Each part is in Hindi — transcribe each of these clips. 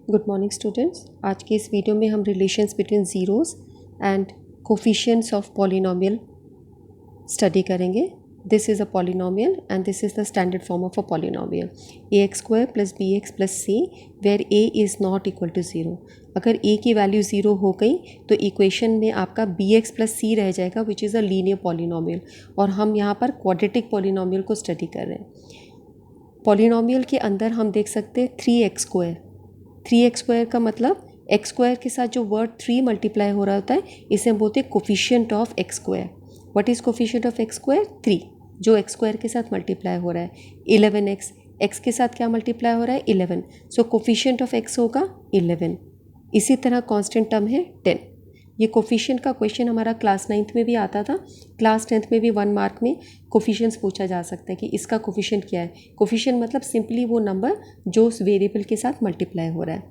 Good morning students. आज के इस वीडियो में हम relations between zeros and coefficients of polynomial study करेंगे। This is a polynomial and this is the standard form of a polynomial ax² + bx + c where a is not equal to 0। अगर a की वैल्यू 0 हो गई तो इक्वेशन में आपका bx + c रह जाएगा which is a linear polynomial, और हम यहाँ पर क्वाड्रेटिक पॉलिनोमियल को स्टडी कर रहे हैं। पॉलिनोमियल के अंदर हम देख सकते हैं 3x²। 3x² का मतलब x² के साथ जो वर्ड 3 मल्टीप्लाई हो रहा होता है इसे हम बोलते हैं coefficient of x²। What is coefficient of x²? 3, जो x² के साथ मल्टीप्लाई हो रहा है। 11x, x के साथ क्या मल्टीप्लाई हो रहा है? 11, सो कोफिशिएंट ऑफ x होगा 11। इसी तरह कांस्टेंट टर्म है 10। ये कोफिशिएंट का क्वेश्चन हमारा क्लास 9th में भी आता था। क्लास 10th में भी 1 मार्क में कोफिशिएंट्स पूछा जा सकता है कि इसका कोफिशिएंट क्या है। कोफिशिएंट मतलब सिंपली वो नंबर जो उस वेरिएबल के साथ मल्टीप्लाई हो रहा है।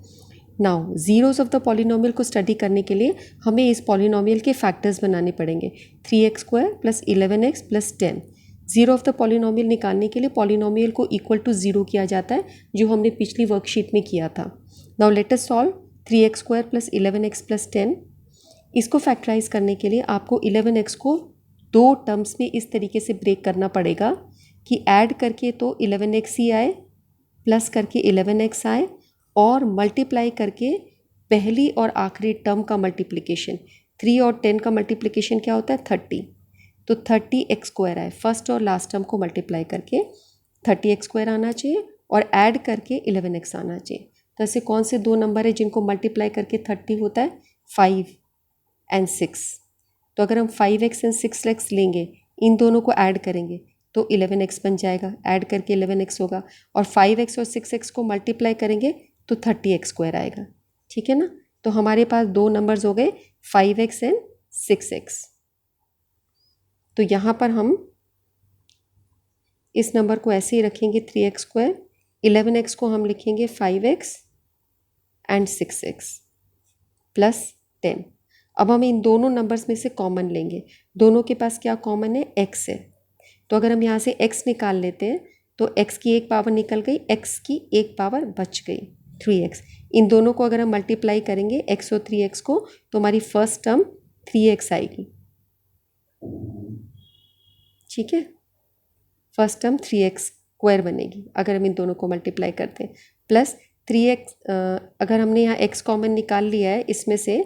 Now zeros of the polynomial को स्टडी करने के लिए हमें इस पॉलिनोमियल के फैक्टर्स बनाने पड़ेंगे। 3x² + 11x + 10। Zero of the polynomial निकालने के लिए पॉलिनोमियल को इक्वल टू 0 किया जाता है, जो हमने पिछली वर्कशीट में किया था। नाउ लेट अस सॉल्व 3x² + 11x + 10। इसको फैक्टराइज करने के लिए आपको 11x को 2 टर्म्स में इस तरीके से ब्रेक करना पड़ेगा कि ऐड करके तो 11x ही आए, प्लस करके 11x आए, और मल्टीप्लाई करके पहली और आखिरी टर्म का मल्टीप्लिकेशन। 3 और 10 का मल्टीप्लिकेशन क्या होता है? 30। तो 30x² आए, फर्स्ट और लास्ट टर्म को मल्टीप्लाई करके 30x² आना चाहिए और ऐड करके 11x आना चाहिए। तो ऐसे कौन से 2 नंबर है जिनको मल्टीप्लाई करके 30 होता है? 5 एंड 6। तो अगर हम 5x एंड 6x लेंगे, इन दोनों को ऐड करेंगे तो 11x बन जाएगा, ऐड करके 11x होगा, और 5x और 6x को मल्टीप्लाई करेंगे तो 30x² आएगा। ठीक है ना? तो हमारे पास 2 नंबर्स हो गए 5x एंड 6x। तो यहाँ पर हम इस नंबर को ऐसे ही रखेंगे 3x², 11x को हम लिखेंगे 5x एंड 6x + 10। अब हम इन दोनों नंबर्स में से कॉमन लेंगे। दोनों के पास क्या कॉमन है? x है। तो अगर हम यहाँ से x निकाल लेते हैं तो x की एक पावर निकल गई, x की एक पावर बच गई 3x। इन दोनों को अगर हम मल्टीप्लाई करेंगे x और 3x को तो हमारी फर्स्ट टर्म 3x आएगी। ठीक है, फर्स्ट टर्म 3x² बनेगी अगर हम इन दोनों को मल्टीप्लाई करते हैं, प्लस 3x। अगर हमने यहाँ x कॉमन निकाल लिया है इसमें से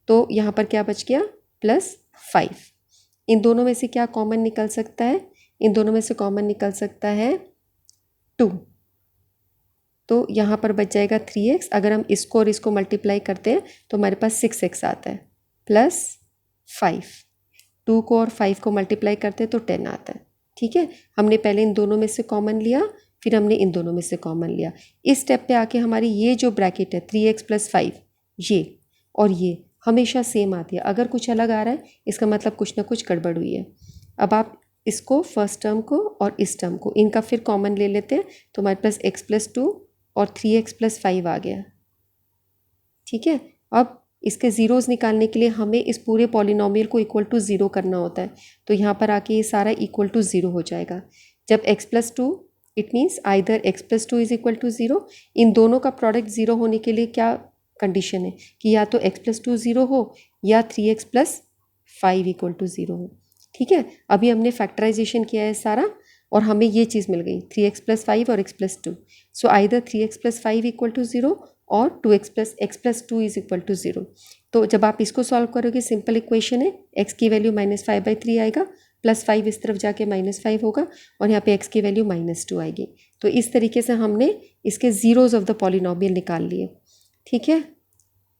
तो यहाँ पर क्या बच गया? +5। इन दोनों में से क्या कॉमन निकल सकता है? इन दोनों में से कॉमन निकल सकता है 2। तो यहाँ पर बच जाएगा 3x। अगर हम इसको और इसको मल्टीप्लाई करते हैं तो हमारे पास 6x आता है, +5। 2 को और 5 को मल्टीप्लाई करते हैं तो 10 आता है। ठीक है, हमने पहले इन दोनों में से कॉमन लिया, फिर हमने इन दोनों में से कॉमन लिया। इस स्टेप पे आके हमारी ये जो ब्रैकेट है 3x + 5, ये और ये हमेशा सेम आती है। अगर कुछ अलग आ रहा है इसका मतलब कुछ ना कुछ गड़बड़ हुई है। अब आप इसको फर्स्ट टर्म को और इस टर्म को इनका फिर कॉमन ले लेते हैं तो हमारे पास x + 2 और 3x + 5 आ गया। ठीक है, अब इसके ज़ीरोज़ निकालने के लिए हमें इस पूरे पॉलिनोमियल को इक्वल टू 0 करना होता है। तो यहाँ पर आके ये सारा इक्वल टू 0 हो जाएगा। जब x + 2, it means either x + 2 is equal to 0। इन दोनों का प्रोडक्ट 0 होने के लिए क्या कंडीशन है कि या तो x + 2 0 हो या 3x + 5 इक्वल टू 0 हो। ठीक है, अभी हमने फैक्टराइजेशन किया है सारा और हमें ये चीज़ मिल गई 3x + 5 और x + 2। So either 3x + 5 equal to 0 और 2x + x + 2 is equal to 0। तो जब आप इसको सॉल्व करोगे सिंपल इक्वेशन है, x की वैल्यू -5/3 आएगा, +5 इस तरफ जाके -5 होगा और यहाँ पे x की वैल्यू -2 आएगी। तो इस तरीके से हमने इसके ज़ीरोज़ ऑफ द पॉलिनोमियल निकाल लिए। ठीक है,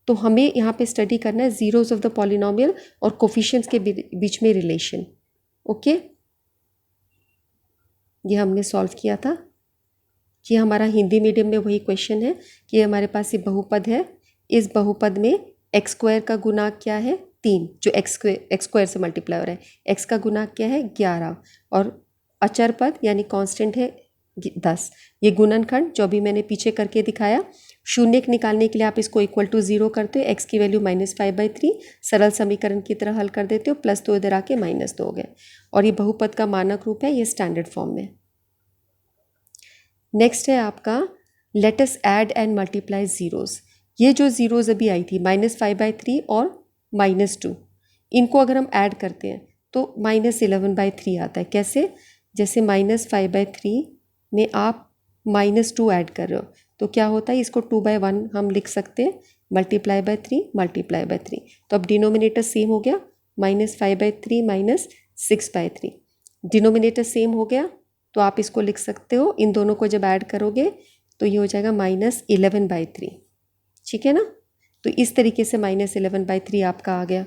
तो हमें यहाँ पे स्टडी करना है ज़ीरोज़ ऑफ द पॉलिनोमियल और कोफिशिएंट्स के बीच में रिलेशन। ओके, ये हमने सॉल्व किया था। ये हमारा हिंदी मीडियम में वही क्वेश्चन है कि हमारे पास ये बहुपद है। इस बहुपद में x² का गुणांक क्या है? 3, जो x² से मल्टीप्लाई हो रहा है। x का गुणांक क्या है? 11, और अचर पद यानी कांस्टेंट है 10। ये गुणनखंड जो अभी मैंने पीछे करके दिखाया। शून्य निकालने के लिए आप इसको इक्वल टू 0 करते हो, x की वैल्यू -5/3 सरल समीकरण की तरह हल कर देते हो, +2 इधर आके -2 हो गए, और ये बहुपद का मानक रूप है, ये स्टैंडर्ड फॉर्म में। नेक्स्ट है आपका let us add and multiply zeros. ये जो ज़ीरोज़ अभी आई थी -5/3 और -2, इनको अगर हम ऐड करते हैं तो -11/3 आता है। कैसे? जैसे -5/3 में आप -2 ऐड कर रहे हो तो क्या होता है, इसको 2/1 हम लिख सकते हैं, ×3 तो अब डिनोमिनेटर सेम हो गया, -5/3 -6/3। डिनोमिनेटर सेम हो गया तो आप इसको लिख सकते हो, इन दोनों को जब ऐड करोगे तो ये हो जाएगा -11/3। ठीक है ना? तो इस तरीके से -11/3 आपका आ गया।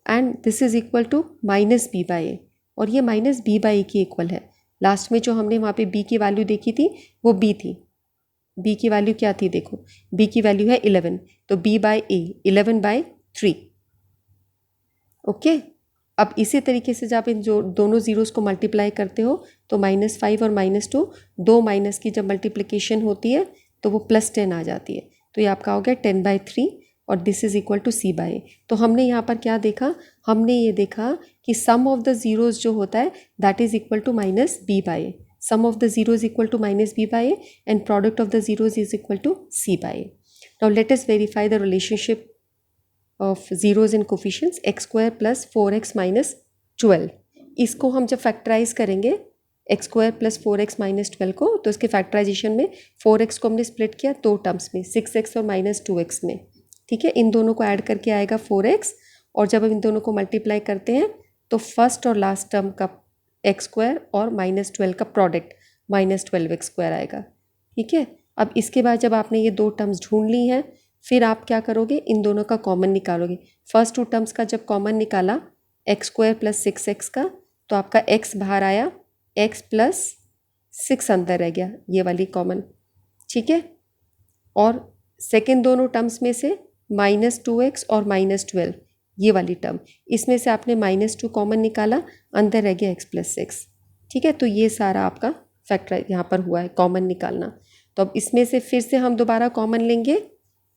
And this is equal to -b/a, और ये -b/a की इक्वल है। लास्ट में जो हमने वहाँ पे b की वैल्यू देखी थी वो b थी। b की वैल्यू क्या थी? देखो, b की वैल्यू है 11, तो b/a 11/3। ओके, अब इसी तरीके से जब आप इन जो दोनों ज़ीरोज़ को मल्टीप्लाई करते हो तो -5 और -2, दो माइनस की जब मल्टीप्लिकेशन होती है तो वो +10 आ जाती है। तो ये आपका हो गया 10/3 और this is equal to c/a। तो हमने यहाँ पर क्या देखा? हमने ये देखा कि सम ऑफ द ज़ीरोज़ जो होता है that is equal to -b/a। Sum of the zeros equal to -b/a and product of the zeros is equal to c/a। Now let us verify the relationship of zeros and coefficients x² + 4x - 12। इसको हम जब फैक्टराइज करेंगे x² + 4x - 12 को, तो इसके फैक्टराइजेशन में 4x को हमने स्प्लिट किया दो टर्म्स में, 6x और -2x में। ठीक है, इन दोनों को ऐड करके आएगा 4x, और जब हम इन दोनों को मल्टीप्लाई करते हैं तो फर्स्ट और लास्ट टर्म का x² और -12 का प्रोडक्ट -12x² आएगा। ठीक है, अब इसके बाद जब आपने ये दो टर्म्स ढूंढ ली हैं, फिर आप क्या करोगे? इन दोनों का कॉमन निकालोगे। फर्स्ट टू टर्म्स का जब कॉमन निकाला x² + 6x का, तो आपका x बाहर आया, x + 6 अंदर रह गया, ये वाली कॉमन। ठीक है, और सेकेंड दोनों टर्म्स में से -2x और -12, ये वाली टर्म, इसमें से आपने -2 कॉमन निकाला, अंदर रह गया x + 6। ठीक है, तो ये सारा आपका फैक्टर यहाँ पर हुआ है, कॉमन निकालना। तो अब इसमें से फिर से हम दोबारा कॉमन लेंगे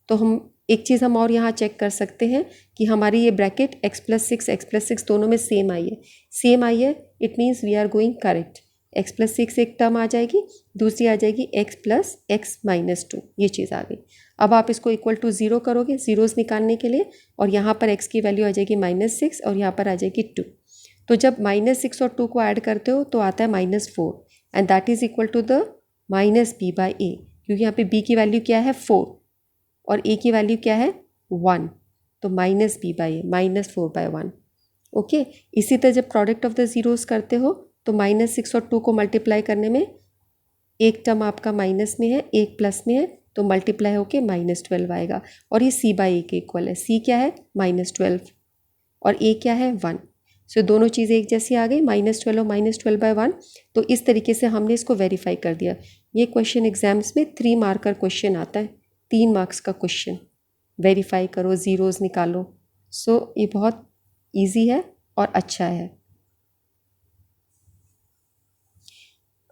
तो हम एक चीज़ हम और यहाँ चेक कर सकते हैं कि हमारी ये ब्रैकेट x + 6 दोनों में सेम आई है। सेम आई है, it means we are going correct. x + 6 एक टर्म आ जाएगी, दूसरी आ जाएगी x + x - 2, ये चीज़ आ गई। अब आप इसको इक्वल टू 0 करोगे ज़ीरोज़ निकालने के लिए, और यहाँ पर x की वैल्यू आ जाएगी -6 और यहाँ पर आ जाएगी 2। तो जब -6 और 2 को ऐड करते हो तो आता है -4, and that is equal to the -b/a, क्योंकि यहाँ पे b की वैल्यू क्या है? 4, और a की वैल्यू क्या है? 1, तो -b/a -4/1। ओके, इसी तरह जब प्रोडक्ट ऑफ द ज़ीरोज़ करते हो तो -6 और 2 को मल्टीप्लाई करने में एक टर्म आपका माइनस में है, एक प्लस में है, तो मल्टीप्लाई होके -12 आएगा, और ये c/a के इक्वल है। c क्या है? -12, और a क्या है? 1। सो दोनों चीज़ें एक जैसी आ गई, -12 और -12/1। तो इस तरीके से हमने इसको वेरीफाई कर दिया। ये क्वेश्चन एग्जाम्स में 3 मार्कर क्वेश्चन आता है, 3 मार्क्स का क्वेश्चन। वेरीफाई करो, ज़ीरोज़ निकालो। सो ये बहुत ईजी है और अच्छा है।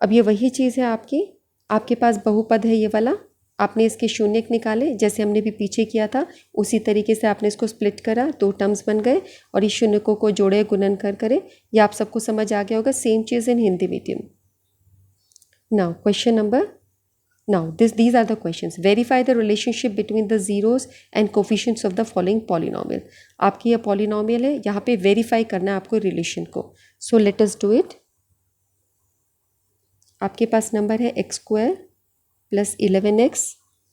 अब ये वही चीज़ है आपके पास बहुपद है ये वाला, आपने इसके शून्यक निकाले जैसे हमने भी पीछे किया था, उसी तरीके से आपने इसको स्प्लिट करा, दो टर्म्स बन गए, और इस शून्यकों को जोड़े, गुणन करे। ये आप सबको समझ आ गया होगा। Same cheese in Hindi medium. Now question number, now these are the questions. Verify the relationship between the zeros and coefficients of the following polynomial. आपकी यह पॉलिनॉमियल है, यहाँ पे वेरीफाई करना है आपको रिलेशन को। So let us do it. आपके पास नंबर है x² + 11x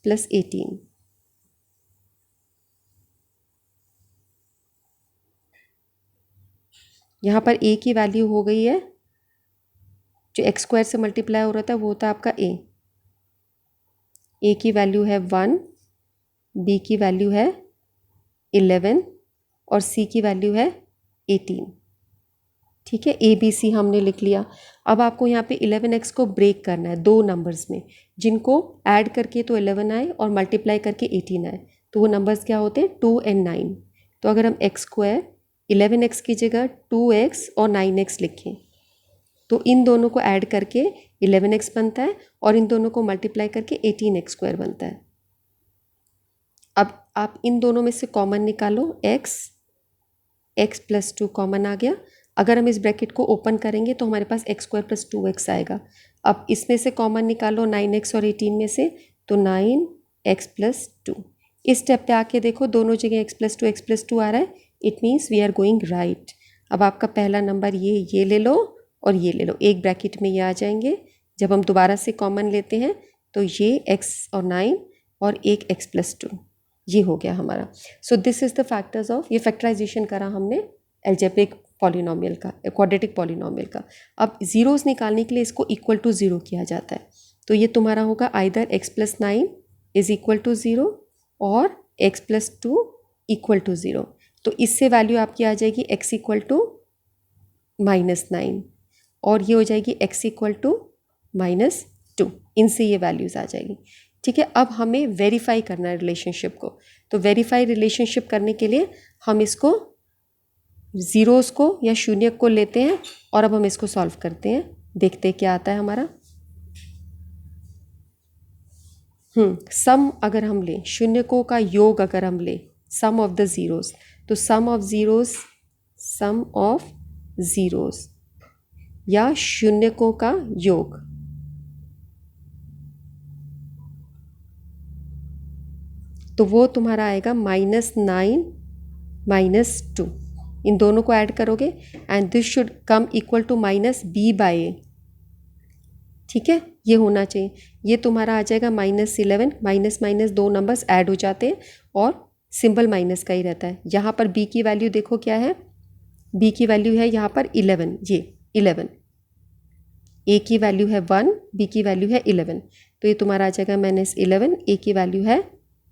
+ 18। यहाँ पर a की वैल्यू हो गई है, जो x² से मल्टीप्लाई हो रहा था वो होता है आपका a की वैल्यू है 1, b की वैल्यू है 11 और c की वैल्यू है 18। ठीक है, a b c हमने लिख लिया। अब आपको यहाँ पे 11x को ब्रेक करना है दो नंबर्स में, जिनको ऐड करके तो 11 आए और मल्टीप्लाई करके 18 आए, तो वो नंबर्स क्या होते हैं? 2 और 9। तो अगर हम x² 11x की जगह 2x और 9x लिखें तो इन दोनों को ऐड करके 11x बनता है, और इन दोनों को मल्टीप्लाई करके 18x² बनता है। अब आप इन दोनों में से कॉमन निकालो, x + 2 कॉमन आ गया। अगर हम इस ब्रैकेट को ओपन करेंगे तो हमारे पास x² + 2x आएगा। अब इसमें से कॉमन निकालो 9x और 18 में से, तो तो 9x+2। इस स्टेप पे आके देखो दोनों जगह x+2 आ रहा है, it means we are going right. अब आपका पहला नंबर ये ले लो और ये ले लो, एक ब्रैकेट में ये आ जाएंगे। जब हम दोबारा से कॉमन लेते हैं तो ये x और 9 और एक x+2 ये हो गया हमारा। So this is the factors of, ये फैक्टराइजेशन करा हमने एल्जेब्रिक पॉलिनोमियल का, क्वाड्रेटिक पॉलिनोमियल का। अब ज़ीरोज़ निकालने के लिए इसको इक्वल टू ज़ीरो किया जाता है, तो ये तुम्हारा होगा either x+9 is equal to zero और x+2 इक्वल टू ज़ीरो। तो इससे वैल्यू आपकी आ जाएगी x इक्वल टू -9 और ये हो जाएगी x इक्वल टू -2। इनसे ये वैल्यूज़ आ जाएगी। ठीक है, अब हमें वेरीफाई करना है रिलेशनशिप को। तो वेरीफाई रिलेशनशिप करने के लिए हम इसको ज़ीरोज़ को या शून्य को लेते हैं और अब हम इसको सॉल्व करते हैं, देखते हैं क्या आता है हमारा। सम अगर हम लें, शून्यकों का योग अगर हम लें, सम ऑफ द ज़ीरोज़, तो सम ऑफ ज़ीरोज़ या शून्यकों का योग, तो वो तुम्हारा आएगा -9 -2। इन दोनों को ऐड करोगे and this should come equal to -b/a। ठीक है, ये होना चाहिए। ये तुम्हारा आ जाएगा -11, माइनस माइनस दो नंबर्स ऐड हो जाते हैं और सिंबल माइनस का ही रहता है। यहाँ पर b की वैल्यू देखो क्या है, b की वैल्यू है यहाँ पर 11, ये 11, a की वैल्यू है 1, b की वैल्यू है 11, तो ये तुम्हारा आ जाएगा -11, a की वैल्यू है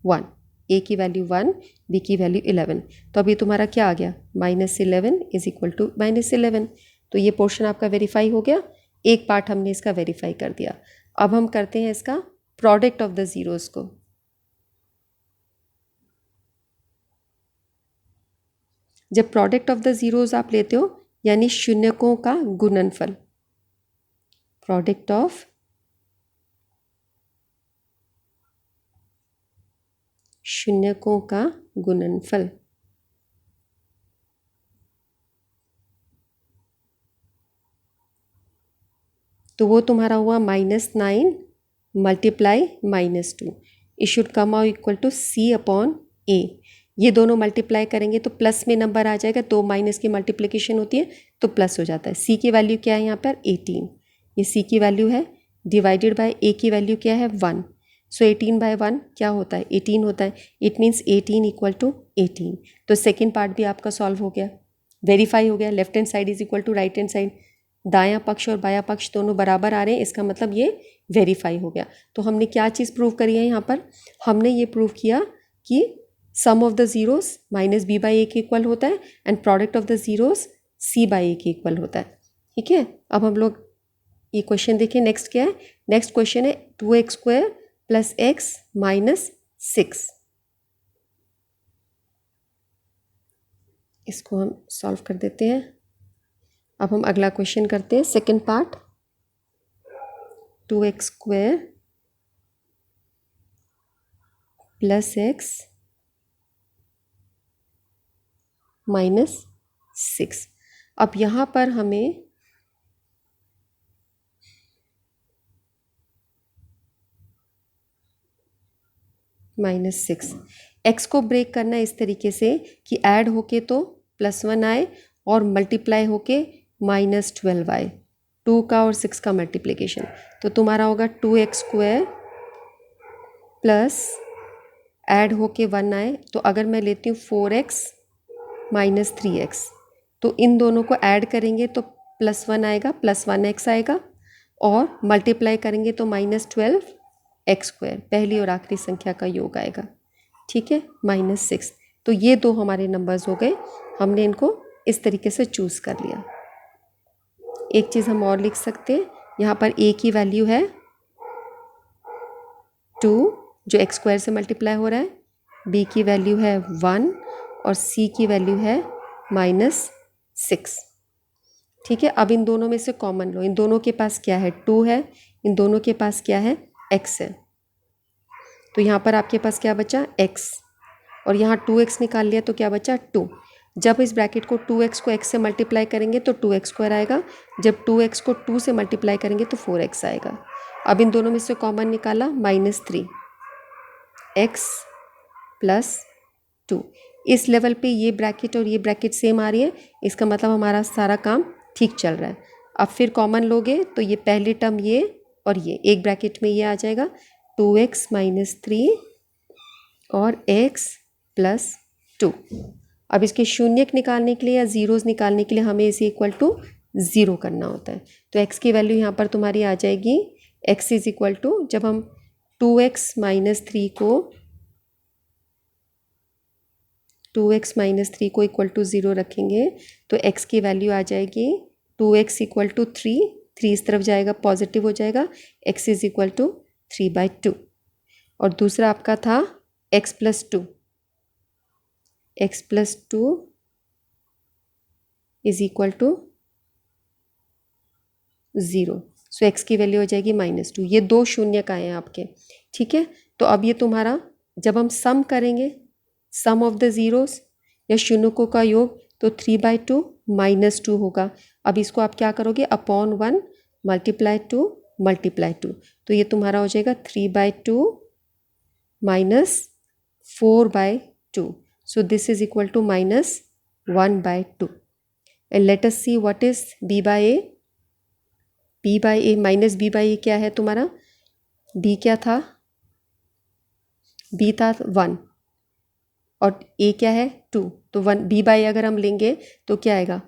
1, a की वैल्यू 1, b की वैल्यू 11। तो अभी तुम्हारा क्या आ गया, -11 इज इक्वल टू -11। तो ये पोर्शन आपका वेरीफाई हो गया, एक पार्ट हमने इसका वेरीफाई कर दिया। अब हम करते हैं इसका प्रोडक्ट ऑफ द ज़ीरोज़ को। जब प्रोडक्ट ऑफ द ज़ीरोज़ आप लेते हो यानी शून्यकों का गुणनफल, प्रोडक्ट ऑफ शून्यकों का गुणनफल, तो वो तुम्हारा हुआ -9 multiply -2। It should come out equal to C/A। ये दोनों मल्टीप्लाई करेंगे तो प्लस में नंबर आ जाएगा, दो माइनस की मल्टीप्लिकेशन होती है तो प्लस हो जाता है। C की वैल्यू क्या है यहाँ पर 18, ये C की वैल्यू है, डिवाइडेड बाय A की वैल्यू क्या है 1। सो 18/1 क्या होता है, 18 होता है। It means 18 equal to 18। तो सेकेंड पार्ट भी आपका सॉल्व हो गया, वेरीफाई हो गया। Left hand side is equal to right hand side, दायां पक्ष और बायां पक्ष दोनों बराबर आ रहे हैं, इसका मतलब ये वेरीफाई हो गया। तो हमने क्या चीज़ प्रूव करी है यहाँ पर, हमने ये प्रूव किया कि सम ऑफ द ज़ीरोज़ -b/a के इक्वल होता है and product of the zeros c/a के इक्वल होता है। ठीक है, अब हम लोग ये क्वेश्चन देखिए। नेक्स्ट क्या है, नेक्स्ट क्वेश्चन है 2x² + x - 6। इसको हम सॉल्व कर देते हैं। अब हम अगला क्वेश्चन करते हैं, सेकेंड पार्ट। 2x² + x - 6। अब यहाँ पर हमें -6 x को ब्रेक करना है इस तरीके से कि ऐड होके तो +1 आए और मल्टीप्लाई होके -12 आए, 2 का और 6 का मल्टीप्लिकेशन। तो तुम्हारा होगा 2x² प्लस ऐड होके 1 आए, तो अगर मैं लेती हूँ 4x - 3x, तो इन दोनों को ऐड करेंगे तो +1 आएगा, +1x आएगा और मल्टीप्लाई करेंगे तो -12x², पहली और आखिरी संख्या का योग आएगा। ठीक है, -6। तो ये दो हमारे नंबर्स हो गए, हमने इनको इस तरीके से चूज़ कर लिया। एक चीज़ हम और लिख सकते हैं, यहाँ पर a की वैल्यू है 2 जो x² से मल्टीप्लाई हो रहा है, b की वैल्यू है 1 और c की वैल्यू है -6। ठीक है, अब इन दोनों में से कॉमन लो, इन दोनों के पास क्या है 2 है, इन दोनों के पास क्या है x है, तो यहाँ पर आपके पास क्या बचा x और यहाँ 2x निकाल लिया तो क्या बचा 2। जब इस ब्रैकेट को 2x को x से मल्टीप्लाई करेंगे तो 2x² आएगा, जब 2x को 2 से मल्टीप्लाई करेंगे तो 4x आएगा। अब इन दोनों में से कॉमन निकाला -3, x प्लस 2। इस लेवल पे ये ब्रैकेट और ये ब्रैकेट सेम आ रही है, इसका मतलब हमारा सारा काम ठीक चल रहा है। अब फिर कॉमन लोगे तो ये पहली टर्म ये और ये एक ब्रैकेट में ये आ जाएगा 2x माइनस 3 और x प्लस 2। अब इसके शून्यक निकालने के लिए या ज़ीरोज़ निकालने के लिए हमें इसे इक्वल टू ज़ीरो करना होता है। तो x की वैल्यू यहाँ पर तुम्हारी आ जाएगी, x इज़ इक्वल टू, जब हम 2x माइनस 3 को 2x-3 को इक्वल टू ज़ीरो रखेंगे तो x की वैल्यू आ जाएगी 2x इक्वल टू 3, 3 इस तरफ जाएगा पॉजिटिव हो जाएगा, x इज़ इक्वल टू 3/2। और दूसरा आपका था x plus 2, x plus 2 is equal to 0। So x की वैल्यू हो जाएगी -2। ये दो शून्य का हैं आपके, ठीक है। तो अब ये तुम्हारा जब हम सम करेंगे, सम ऑफ द ज़ीरोज़ या शून्यकों का योग, तो 3/2 -2 होगा। अब इसको आप क्या करोगे, अपॉन 1 मल्टीप्लाई 2 मल्टीप्लाई 2, तो ये तुम्हारा हो जाएगा 3/2 -4/2। So this is equal to -1/2। And let us see what is b by a। b by a minus b by a क्या है तुम्हारा, b क्या था, b था 1 और a क्या है 2, तो 1 b बाय अगर हम लेंगे तो क्या आएगा,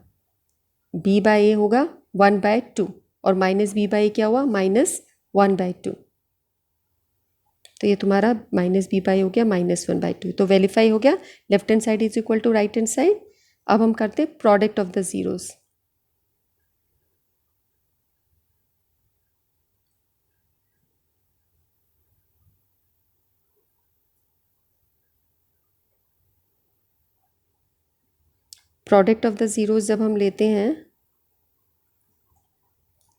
b बाय a होगा 1/2 और माइनस b बाय क्या हुआ -1/2। तो ये तुम्हारा -b बाय हो गया -1/2। तो वेरीफाई हो गया, left hand side is equal to right hand side. अब हम करते हैं product of the zeros. Product of the zeros जब हम लेते हैं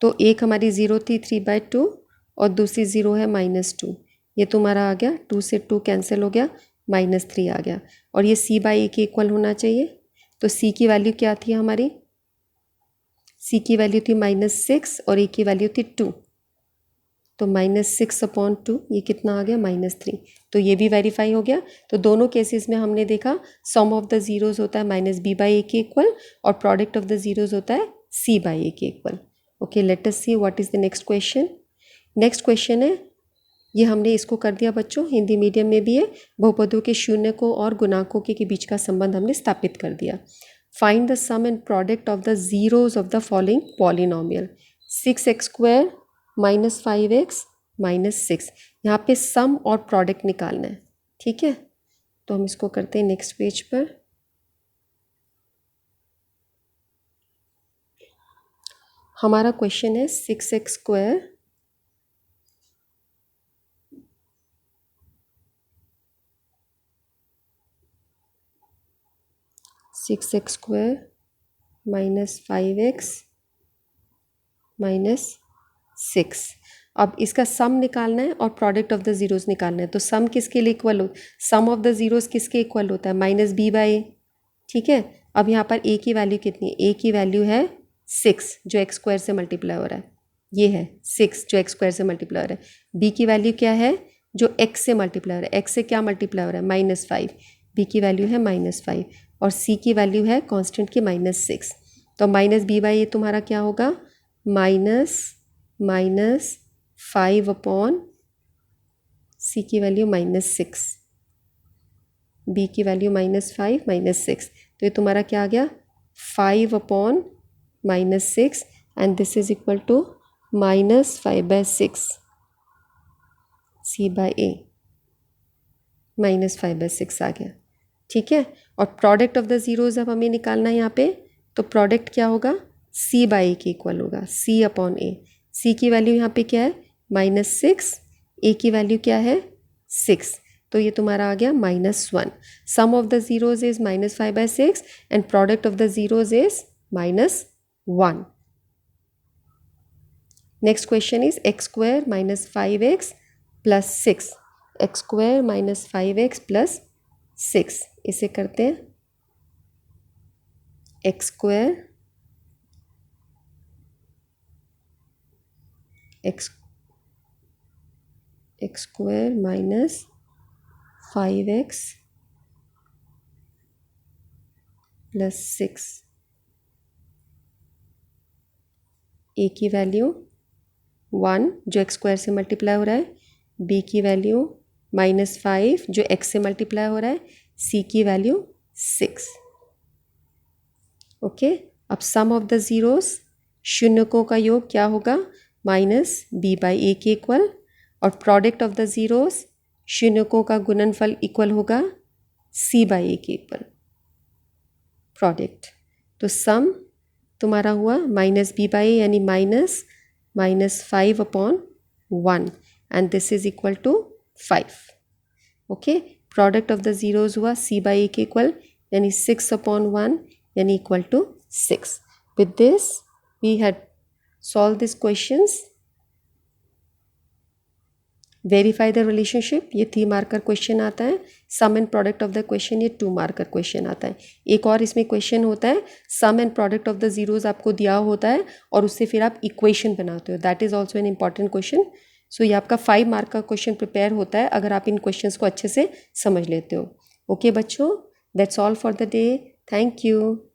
तो एक हमारी ज़ीरो थी 3/2 और दूसरी ज़ीरो है -2। ये तुम्हारा आ गया, 2 से 2 कैंसिल हो गया, -3 आ गया। और ये c बाई ए के इक्वल होना चाहिए। तो c की वैल्यू क्या थी हमारी, c की वैल्यू थी -6 और a की वैल्यू थी 2, तो -6/2 ये कितना आ गया -3। तो ये भी वेरीफाई हो गया। तो दोनों केसेस में हमने देखा सम ऑफ द ज़ीरोज़ होता है -b बाई ए के इक्वल और प्रोडक्ट ऑफ द ज़ीरोज़ होता है c बाई ए के equal. Okay, late us see what is the next question. Next question है, ये हमने इसको कर दिया बच्चों, हिंदी मीडियम में भी है, बहुपदों के शून्यकों और गुणांकों के बीच का संबंध हमने स्थापित कर दिया। Find the sum and product of the zeros of the following polynomial, 6x² -5x -6। यहाँ पे सम और प्रोडक्ट निकालना है, ठीक है। तो हम इसको करते हैं नेक्स्ट पेज पर। हमारा क्वेश्चन है 6x² -5x -6। अब इसका सम निकालना है और प्रोडक्ट ऑफ द ज़ीरोज़ निकालना है। तो सम किसके लिए इक्वल हो, सम ऑफ द ज़ीरोज़ किसके इक्वल होता है, -b बाई ए, ठीक है। अब यहाँ पर a की वैल्यू कितनी है, a की वैल्यू है 6 जो x² से मल्टीप्लाई हो रहा है, ये है 6 जो x² से मल्टीप्लाई हो रहा है। b की वैल्यू क्या है, जो x से मल्टीप्लाई हो रहा है, x से क्या मल्टीप्लाई हो रहा है -5, b की वैल्यू है -5 और c की वैल्यू है कांस्टेंट की -6। तो -b बाई ए तुम्हारा क्या होगा, -5 c की वैल्यू -6, b की वैल्यू -5 -6, तो ये तुम्हारा क्या आ गया 5/-6 and this is equal to -5/6 c by a, -5/6 आ गया, ठीक है। और प्रोडक्ट ऑफ द ज़ीरोज़ अब हमें निकालना है यहाँ पे, तो प्रोडक्ट क्या होगा, c बाई ए के इक्वल होगा, c/a। c की वैल्यू यहाँ पे क्या है -6, a की वैल्यू क्या है 6, तो ये तुम्हारा आ गया -1। Sum of the zeros is -5/6 and product of the zeros is -1। Next question is x² -5x + 6, x² -5x + 6। इसे करते हैं x² -5x 5x plus 6, a की वैल्यू 1 जो एक्स स्क्वायर से मल्टीप्लाई हो रहा है, b की वैल्यू -5 जो x से मल्टीप्लाई हो रहा है, c की वैल्यू 6। ओके, अब सम ऑफ द ज़ीरोस, शून्यकों का योग क्या होगा, -b/a के इक्वल, और प्रोडक्ट ऑफ द ज़ीरोस, शून्यकों का गुणनफल इक्वल होगा c/a के इक्वल, प्रोडक्ट। तो सम तुम्हारा हुआ -b/a यानी -5/1 and this is equal to 5। Okay, product of the zeros हुआ c/a के इक्वल यानी 6/1 यानी equal to 6। With this we had solve this questions. Verify the relationship, ये 3 मार्कर क्वेश्चन आता है। Sum and product of the question, ये 2 मार्कर क्वेश्चन आता है। एक और इसमें क्वेश्चन होता है, sum and product of the zeros आपको दिया होता है और उससे फिर आप इक्वेशन बनाते हो, that is also an important question. So ये आपका 5 मार्क का क्वेश्चन प्रिपेयर होता है अगर आप इन क्वेश्चंस को अच्छे से समझ लेते हो। ओके बच्चों, that's all for the day. Thank you.